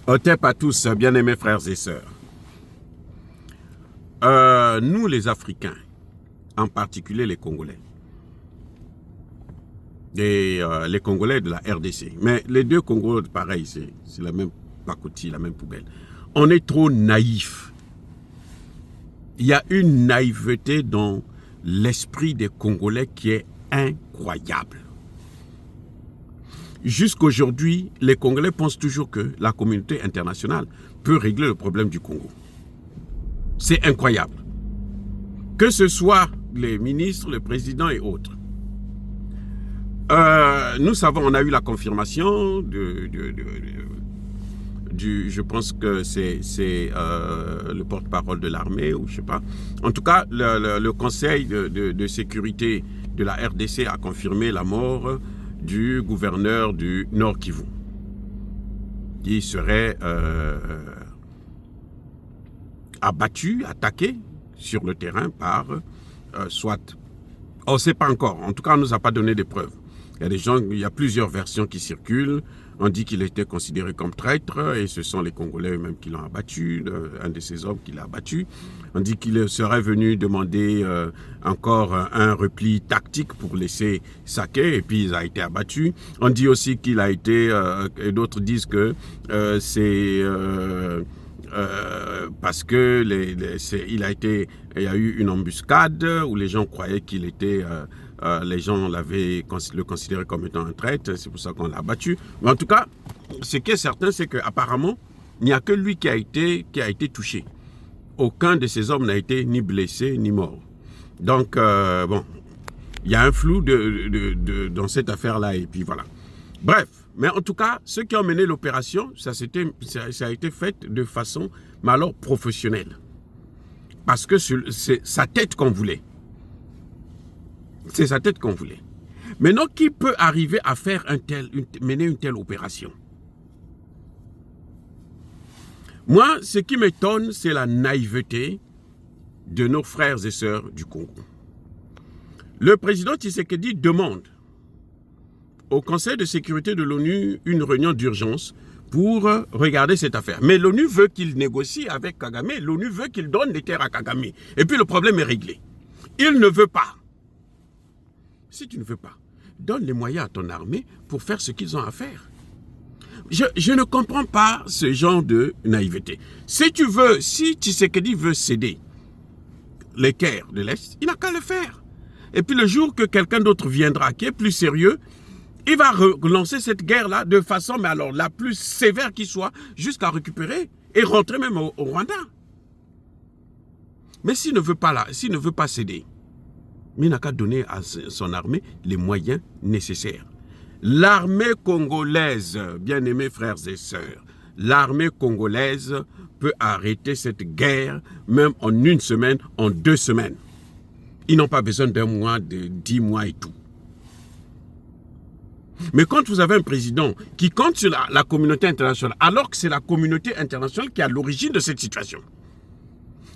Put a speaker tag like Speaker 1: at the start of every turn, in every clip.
Speaker 1: Otep à tous, bien-aimés frères et sœurs. Nous, les Africains, en particulier les Congolais, et les Congolais de la RDC, mais les deux Congos, pareil, c'est la même pacotille, la même poubelle. On est trop naïfs. Il y a une naïveté dans l'esprit des Congolais qui est incroyable. Jusqu'aujourd'hui, les Congolais pensent toujours que la communauté internationale peut régler le problème du Congo. C'est incroyable. Que ce soit les ministres, le président et autres. Nous savons, on a eu la confirmation je pense que c'est le porte-parole de l'armée, ou je sais pas. En tout cas, le Conseil de sécurité de la RDC a confirmé la mort du gouverneur du Nord Kivu, qui serait abattu, attaqué sur le terrain par soit. On ne sait pas encore. En tout cas, on ne nous a pas donné des preuves. Il y a plusieurs versions qui circulent. On dit qu'il était considéré comme traître et ce sont les Congolais eux-mêmes qui l'ont abattu, un de ces hommes qui l'a abattu. On dit qu'il serait venu demander encore un repli tactique pour laisser saquer et puis il a été abattu. On dit aussi qu'il a été, et d'autres disent que c'est parce que il y a eu une embuscade où les gens croyaient qu'il était... les gens le considéraient comme étant un traître, c'est pour ça qu'on l'a abattu. Mais en tout cas, ce qui est certain, c'est qu'apparemment, il n'y a que lui qui a été touché. Aucun de ces hommes n'a été ni blessé ni mort. Donc, bon, il y a un flou dans cette affaire-là, et puis voilà. Bref, mais en tout cas, ceux qui ont mené l'opération, ça a été fait de façon, mais alors professionnelle. Parce que c'est sa tête qu'on voulait. C'est sa tête qu'on voulait. Maintenant, qui peut arriver à faire mener une telle opération? Moi, ce qui m'étonne, c'est la naïveté de nos frères et sœurs du Congo. Le président Tshisekedi demande au Conseil de sécurité de l'ONU une réunion d'urgence pour regarder cette affaire. Mais l'ONU veut qu'il négocie avec Kagame, l'ONU veut qu'il donne des terres à Kagame. Et puis le problème est réglé. Il ne veut pas. Si tu ne veux pas, donne les moyens à ton armée pour faire ce qu'ils ont à faire. Je ne comprends pas ce genre de naïveté. Si Tshisekedi veut céder les Caire de l'Est, il n'a qu'à le faire. Et puis le jour que quelqu'un d'autre viendra, qui est plus sérieux, il va relancer cette guerre-là de façon, mais alors la plus sévère qui soit, jusqu'à récupérer et rentrer même au Rwanda. Mais s'il ne veut pas céder, mais il n'a qu'à donner à son armée les moyens nécessaires. L'armée congolaise, bien-aimés frères et sœurs, l'armée congolaise peut arrêter cette guerre même en 1 semaine, en 2 semaines. Ils n'ont pas besoin d'1 mois, de 10 mois et tout. Mais quand vous avez un président qui compte sur la communauté internationale, alors que c'est la communauté internationale qui est à l'origine de cette situation,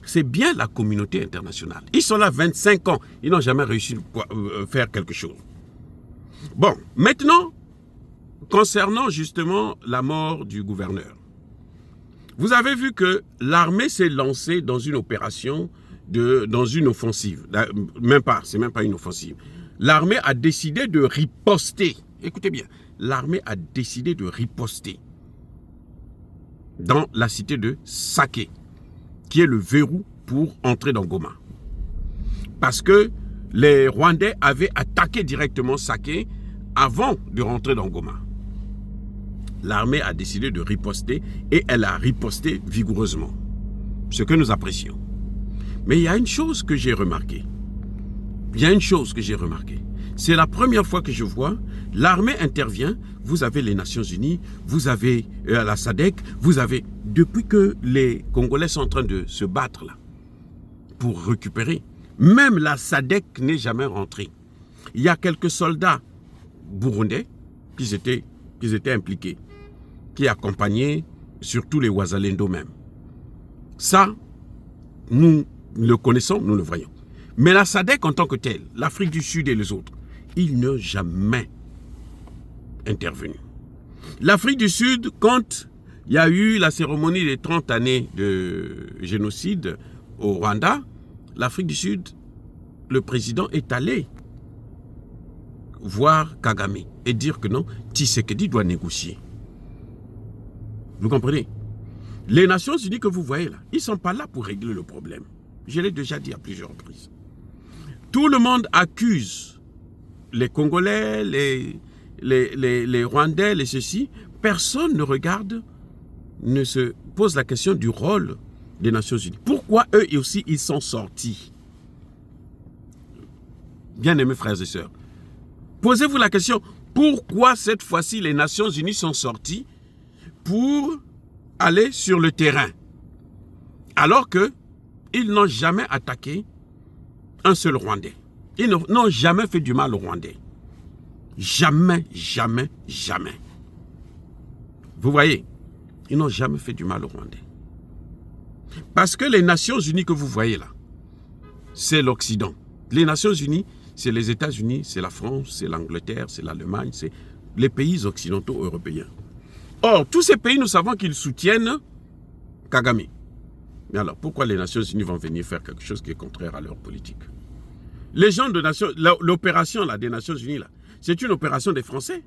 Speaker 1: c'est bien la communauté internationale. Ils sont là 25 ans. Ils n'ont jamais réussi à faire quelque chose. Bon, maintenant, concernant justement la mort du gouverneur. Vous avez vu que l'armée s'est lancée dans une opération, dans une offensive. C'est même pas une offensive. L'armée a décidé de riposter. Écoutez bien, l'armée a décidé de riposter dans la cité de Sake, qui est le verrou pour entrer dans Goma. Parce que les Rwandais avaient attaqué directement Sake avant de rentrer dans Goma. L'armée a décidé de riposter et elle a riposté vigoureusement. Ce que nous apprécions. Mais il y a une chose que j'ai remarquée. C'est la première fois que je vois, l'armée intervient, vous avez les Nations Unies, vous avez la SADC, depuis que les Congolais sont en train de se battre là, pour récupérer, même la SADC n'est jamais rentrée. Il y a quelques soldats burundais qui étaient impliqués, qui accompagnaient surtout les Wazalendo même. Ça, nous le connaissons, nous le voyons. Mais la SADC en tant que telle, l'Afrique du Sud et les autres, ils n'ont jamais intervenu. L'Afrique du Sud compte Il y a eu la cérémonie des 30 années de génocide au Rwanda. L'Afrique du Sud, le président est allé voir Kagame et dire que non, Tshisekedi doit négocier. Vous comprenez? Les Nations Unies que vous voyez là, ils ne sont pas là pour régler le problème. Je l'ai déjà dit à plusieurs reprises. Tout le monde accuse les Congolais, les Rwandais, les ceci. Personne ne regarde, ne se pose la question du rôle des Nations Unies. Pourquoi eux aussi, ils sont sortis? Bien-aimés frères et sœurs, posez-vous la question, pourquoi cette fois-ci les Nations Unies sont sorties pour aller sur le terrain, alors qu'ils n'ont jamais attaqué un seul Rwandais. Ils n'ont jamais fait du mal aux Rwandais. Jamais, jamais, jamais. Vous voyez, ils n'ont jamais fait du mal aux Rwandais. Parce que les Nations Unies que vous voyez là, c'est l'Occident. Les Nations Unies, c'est les États-Unis, c'est la France, c'est l'Angleterre, c'est l'Allemagne, c'est les pays occidentaux européens. Or, tous ces pays, nous savons qu'ils soutiennent Kagame. Mais alors, pourquoi les Nations Unies vont venir faire quelque chose qui est contraire à leur politique? Les gens de Nations... L'opération des Nations Unies, c'est une opération des Français.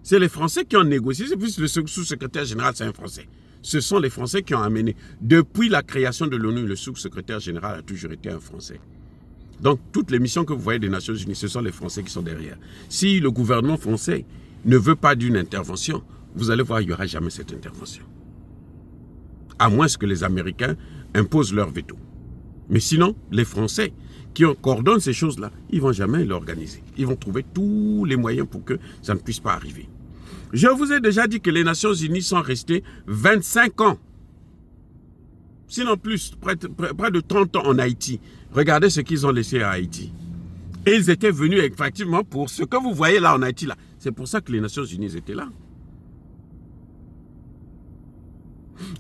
Speaker 1: C'est les Français qui ont négocié. C'est plus le sous-secrétaire général, c'est un Français. Ce sont les Français qui ont amené. Depuis la création de l'ONU, le sous-secrétaire général a toujours été un Français. Donc, toutes les missions que vous voyez des Nations Unies, ce sont les Français qui sont derrière. Si le gouvernement français ne veut pas d'une intervention, vous allez voir, il n'y aura jamais cette intervention. À moins que les Américains imposent leur veto. Mais sinon, les Français qui coordonnent ces choses-là, ils ne vont jamais l'organiser. Ils vont trouver tous les moyens pour que ça ne puisse pas arriver. Je vous ai déjà dit que les Nations Unies sont restées 25 ans. Sinon plus, près de 30 ans en Haïti. Regardez ce qu'ils ont laissé à Haïti. Et ils étaient venus effectivement pour ce que vous voyez là en Haïti. Là. C'est pour ça que les Nations Unies étaient là.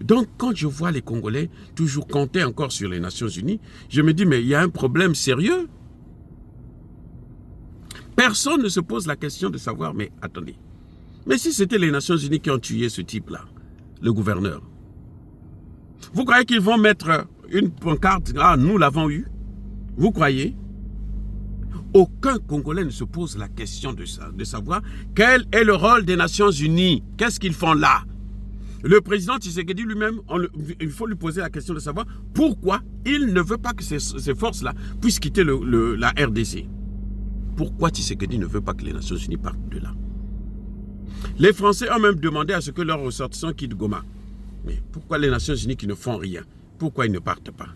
Speaker 1: Donc, quand je vois les Congolais toujours compter encore sur les Nations Unies, je me dis, mais il y a un problème sérieux. Personne ne se pose la question de savoir, mais attendez. Mais si c'était les Nations Unies qui ont tué ce type-là, le gouverneur, vous croyez qu'ils vont mettre une pancarte, ah, nous l'avons eu? Vous croyez? Aucun Congolais ne se pose la question de savoir quel est le rôle des Nations Unies. Qu'est-ce qu'ils font là? Le président Tshisekedi lui-même, il faut lui poser la question de savoir pourquoi il ne veut pas que ces forces-là puissent quitter la RDC. Pourquoi Tshisekedi ne veut pas que les Nations Unies partent de là? Les Français ont même demandé à ce que leurs ressortissants quittent Goma. Mais pourquoi les Nations Unies qui ne font rien? Pourquoi ils ne partent pas?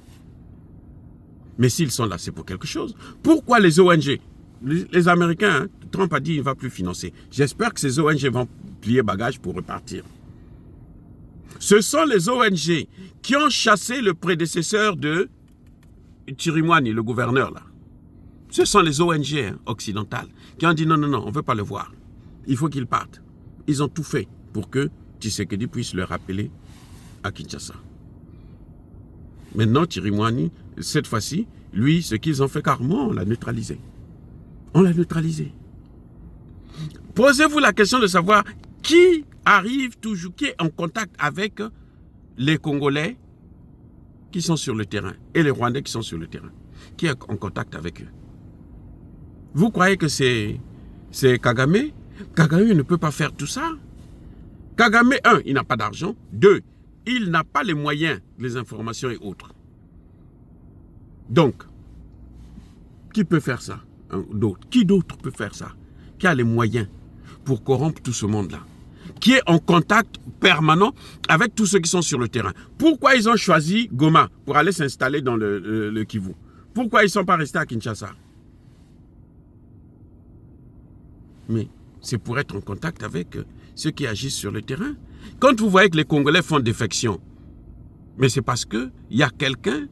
Speaker 1: Mais s'ils sont là, c'est pour quelque chose. Pourquoi les ONG? Les Américains, Trump a dit qu'il ne va plus financer. J'espère que ces ONG vont plier bagage pour repartir. Ce sont les ONG qui ont chassé le prédécesseur de Chirimwani, le gouverneur là. Ce sont les ONG occidentales qui ont dit non, non, non, on ne veut pas le voir. Il faut qu'il parte. Ils ont tout fait pour que Tshisekedi puisse le rappeler à Kinshasa. Maintenant, Chirimwani, cette fois-ci, lui, ce qu'ils ont fait carrément, on l'a neutralisé. On l'a neutralisé. Posez-vous la question de savoir qui arrive toujours, qui est en contact avec les Congolais qui sont sur le terrain et les Rwandais qui sont sur le terrain. Qui est en contact avec eux? Vous croyez que c'est Kagame? Kagame ne peut pas faire tout ça. Kagame, un, il n'a pas d'argent. Deux, il n'a pas les moyens, les informations et autres. Donc, qui peut faire ça? Qui d'autre peut faire ça? Qui a les moyens pour corrompre tout ce monde-là? Qui est en contact permanent avec tous ceux qui sont sur le terrain? Pourquoi ils ont choisi Goma pour aller s'installer dans le Kivu? Pourquoi ils ne sont pas restés à Kinshasa? Mais c'est pour être en contact avec ceux qui agissent sur le terrain. Quand vous voyez que les Congolais font défection, mais c'est parce qu'il y a quelqu'un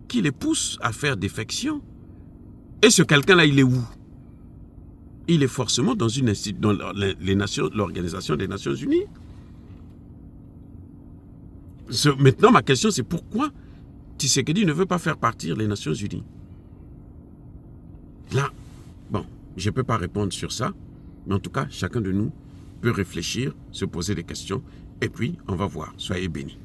Speaker 1: qui les pousse à faire défection. Et ce quelqu'un-là, il est où? Il est forcément dans l'Organisation des Nations Unies. Maintenant, ma question, c'est pourquoi Tshisekedi ne veut pas faire partir les Nations Unies? Là, bon, je ne peux pas répondre sur ça, mais en tout cas, chacun de nous peut réfléchir, se poser des questions Et puis, on va voir. Soyez bénis.